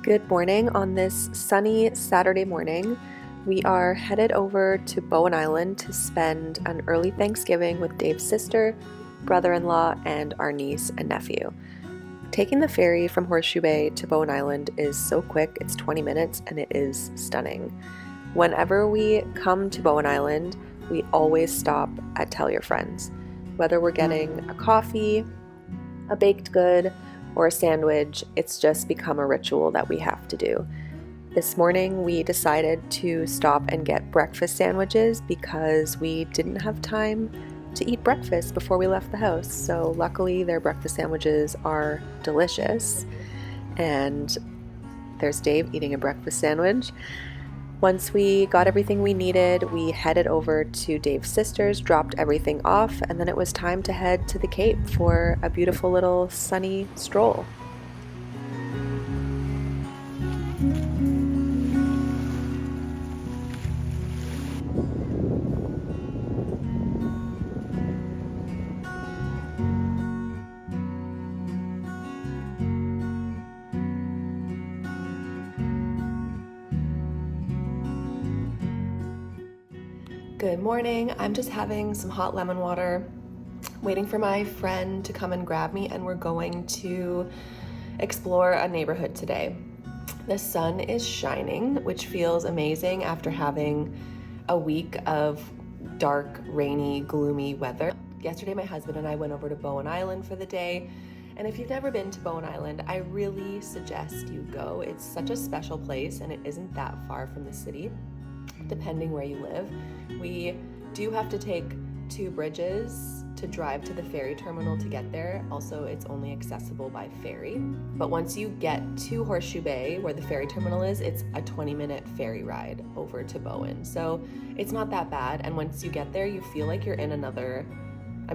Good morning on this sunny Saturday morning. We are headed over to Bowen Island to spend an early Thanksgiving with Dave's sister, brother-in-law, and our niece and nephew. Taking the ferry from Horseshoe Bay to Bowen Island is so quick, it's 20 minutes, and it is stunning. Whenever we come to Bowen Island, we always stop at Tell Your Friends. Whether we're getting a coffee, a baked good, or a sandwich, it's just become a ritual that we have to do. This morning we decided to stop and get breakfast sandwiches because we didn't have time to eat breakfast before we left the house. So luckily their breakfast sandwiches are delicious, and there's Dave eating a breakfast sandwich. Once we got everything we needed, we headed over to Dave's sister's, dropped everything off, and then it was time to head to the Cape for a beautiful little sunny stroll. Good morning. I'm just having some hot lemon water, waiting for my friend to come and grab me, and we're going to explore a neighborhood today. The sun is shining, which feels amazing after having a week of dark, rainy, gloomy weather. Yesterday, my husband and I went over to Bowen Island for the day, and if you've never been to Bowen Island, I really suggest you go. It's such a special place, and it isn't that far from the city, depending where you live. We do have to take 2 bridges to drive to the ferry terminal to get there. Also, it's only accessible by ferry. But once you get to Horseshoe Bay, where the ferry terminal is, it's a 20-minute ferry ride over to Bowen. So it's not that bad. And once you get there, you feel like you're in another,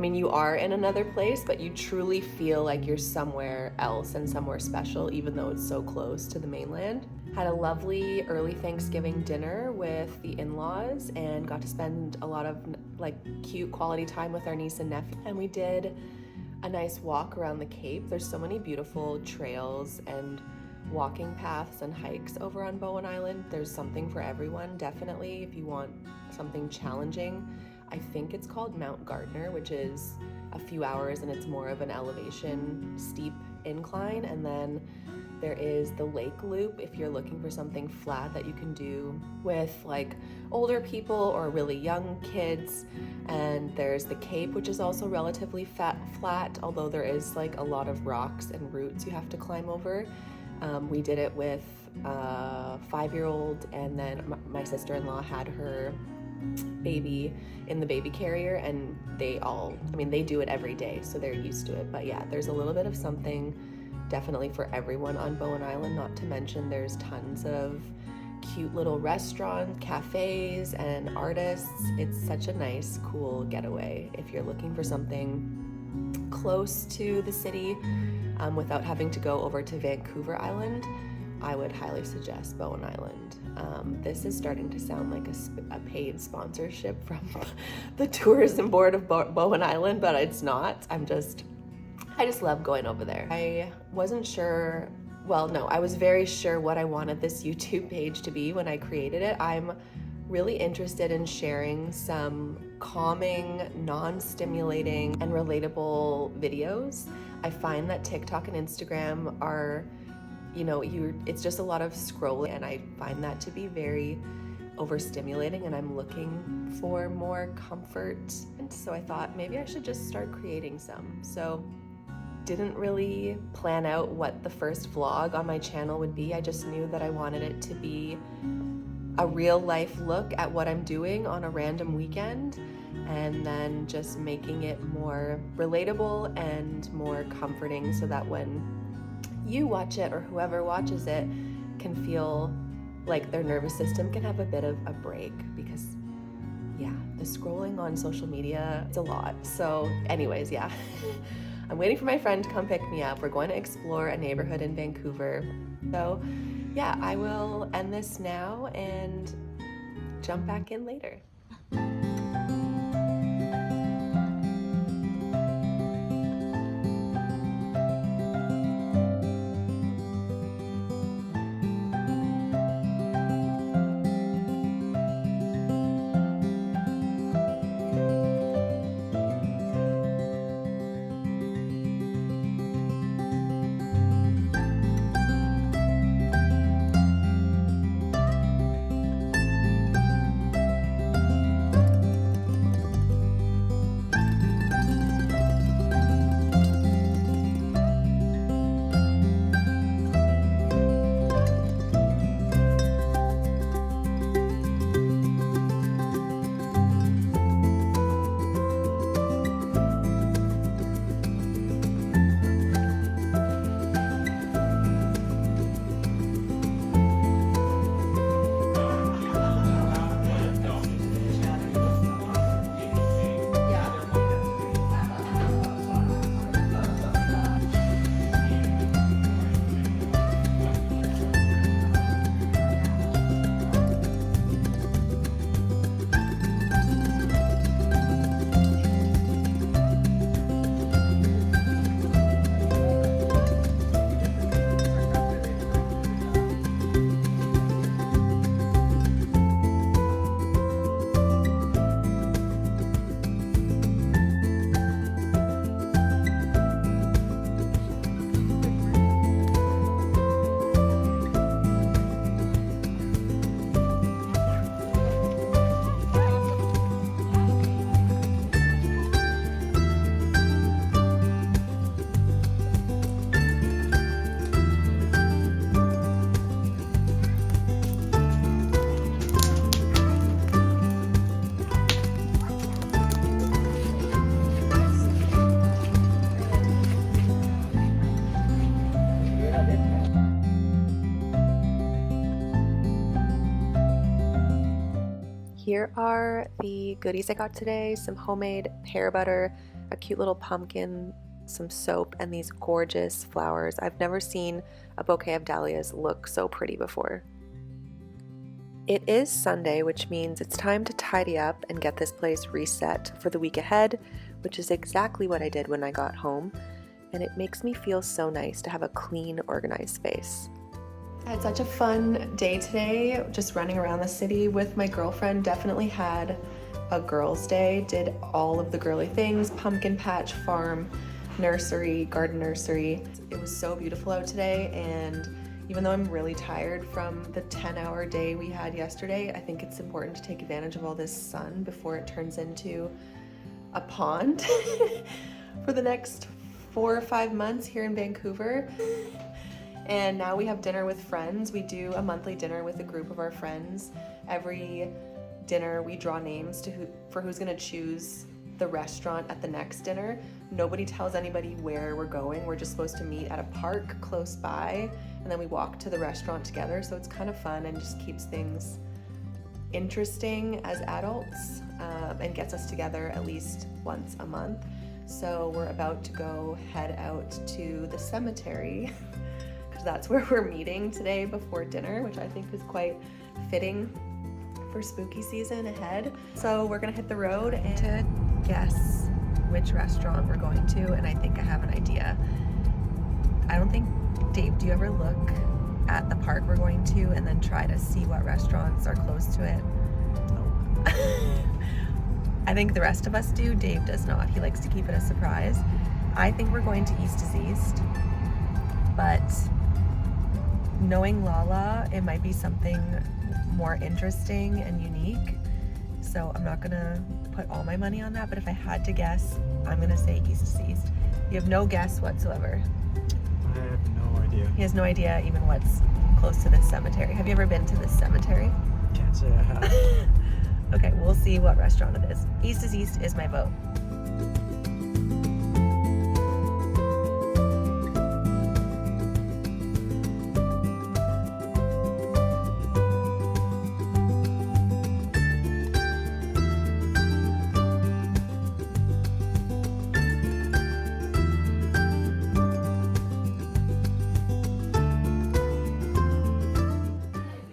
you are in another place, but you truly feel like you're somewhere else and somewhere special, even though it's so close to the mainland. Had a lovely early Thanksgiving dinner with the in-laws and got to spend a lot of cute quality time with our niece and nephew. And we did a nice walk around the Cape. There's so many beautiful trails and walking paths and hikes over on Bowen Island. There's something for everyone, definitely. If you want something challenging, I think it's called Mount Gardner, which is a few hours, and it's more of an elevation, steep incline. And then there is the lake loop if you're looking for something flat that you can do with older people or really young kids. And there's the Cape, which is also relatively flat, although there is a lot of rocks and roots you have to climb over. We did it with a 5-year-old, and then my sister-in-law had her baby in the baby carrier, and they do it every day, so they're used to it. But yeah, there's a little bit of something definitely for everyone on Bowen Island, not to mention there's tons of cute little restaurants, cafes, and artists. It's such a nice, cool getaway if you're looking for something close to the city without having to go over to Vancouver Island. I would highly suggest Bowen Island. This is starting to sound like a paid sponsorship from the tourism board of Bowen Island, but it's not. I just love going over there. I wasn't sure, I was very sure what I wanted this YouTube page to be when I created it. I'm really interested in sharing some calming, non-stimulating, and relatable videos. I find that TikTok and Instagram are, it's just a lot of scrolling, and I find that to be very overstimulating, and I'm looking for more comfort. And so I thought maybe I should just start creating some. So didn't really plan out what the first vlog on my channel would be. I just knew that I wanted it to be a real life look at what I'm doing on a random weekend, and then just making it more relatable and more comforting so that when you watch it or whoever watches it can feel like their nervous system can have a bit of a break, because the scrolling on social media, it's a lot. So anyways, I'm waiting for my friend to come pick me up. We're going to explore a neighborhood in Vancouver. So I will end this now and jump back in later. Here are the goodies I got today: some homemade pear butter, a cute little pumpkin, some soap, and these gorgeous flowers. I've never seen a bouquet of dahlias look so pretty before. It is Sunday, which means it's time to tidy up and get this place reset for the week ahead, which is exactly what I did when I got home, and it makes me feel so nice to have a clean, organized space. I had such a fun day today, just running around the city with my girlfriend. Definitely had a girls' day, did all of the girly things: pumpkin patch, farm, nursery, garden nursery. It was so beautiful out today, and even though I'm really tired from the 10-hour day we had yesterday, I think it's important to take advantage of all this sun before it turns into a pond for the next 4 or 5 months here in Vancouver. And now we have dinner with friends. We do a monthly dinner with a group of our friends. Every dinner we draw names for who's gonna choose the restaurant at the next dinner. Nobody tells anybody where we're going. We're just supposed to meet at a park close by, and then we walk to the restaurant together. So it's kind of fun and just keeps things interesting as adults, and gets us together at least once a month. So we're about to go head out to the cemetery because that's where we're meeting today before dinner, which I think is quite fitting for spooky season ahead. So we're gonna hit the road and to guess which restaurant we're going to, and I think I have an idea. I don't think, Dave, do you ever look at the park we're going to and then try to see what restaurants are close to it? I think the rest of us do. Dave does not. He likes to keep it a surprise. I think we're going to East is East, but knowing Lala, it might be something more interesting and unique. So I'm not gonna put all my money on that, but if I had to guess, I'm gonna say East is East. You have no guess whatsoever. I have no idea. He has no idea even what's close to this cemetery. Have you ever been to this cemetery? Can't say I have. Okay, we'll see what restaurant it is. East is my vote.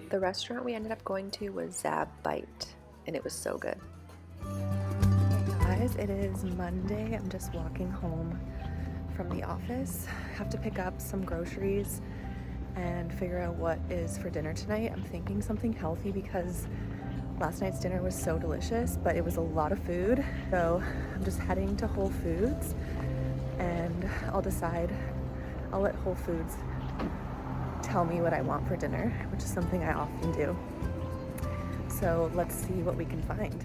The restaurant we ended up going to was Zab Bite, and it was so good. Hey guys, it is Monday. I'm just walking home from the office. I have to pick up some groceries and figure out what is for dinner tonight. I'm thinking something healthy because last night's dinner was so delicious, but it was a lot of food. So I'm just heading to Whole Foods, and I'll let Whole Foods tell me what I want for dinner, which is something I often do. So let's see what we can find.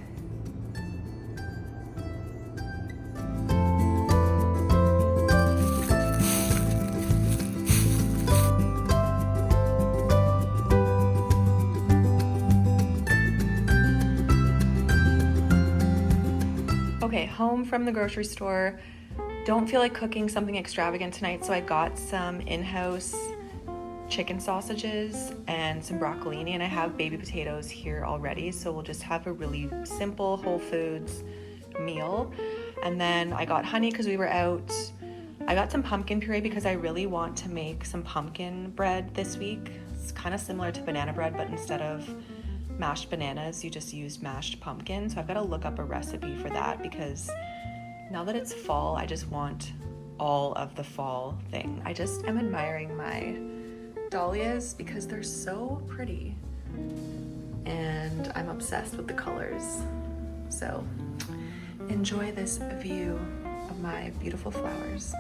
Okay, home from the grocery store. Don't feel like cooking something extravagant tonight, so I got some in-house chicken sausages and some broccolini, and I have baby potatoes here already, so we'll just have a really simple Whole Foods meal. And then I got honey because we were out. I got some pumpkin puree because I really want to make some pumpkin bread this week. It's kind of similar to banana bread, but instead of mashed bananas, you just use mashed pumpkin. So I've got to look up a recipe for that because now that it's fall, I just want all of the fall thing. I just am admiring my dahlias because they're so pretty, and I'm obsessed with the colors. So enjoy this view of my beautiful flowers.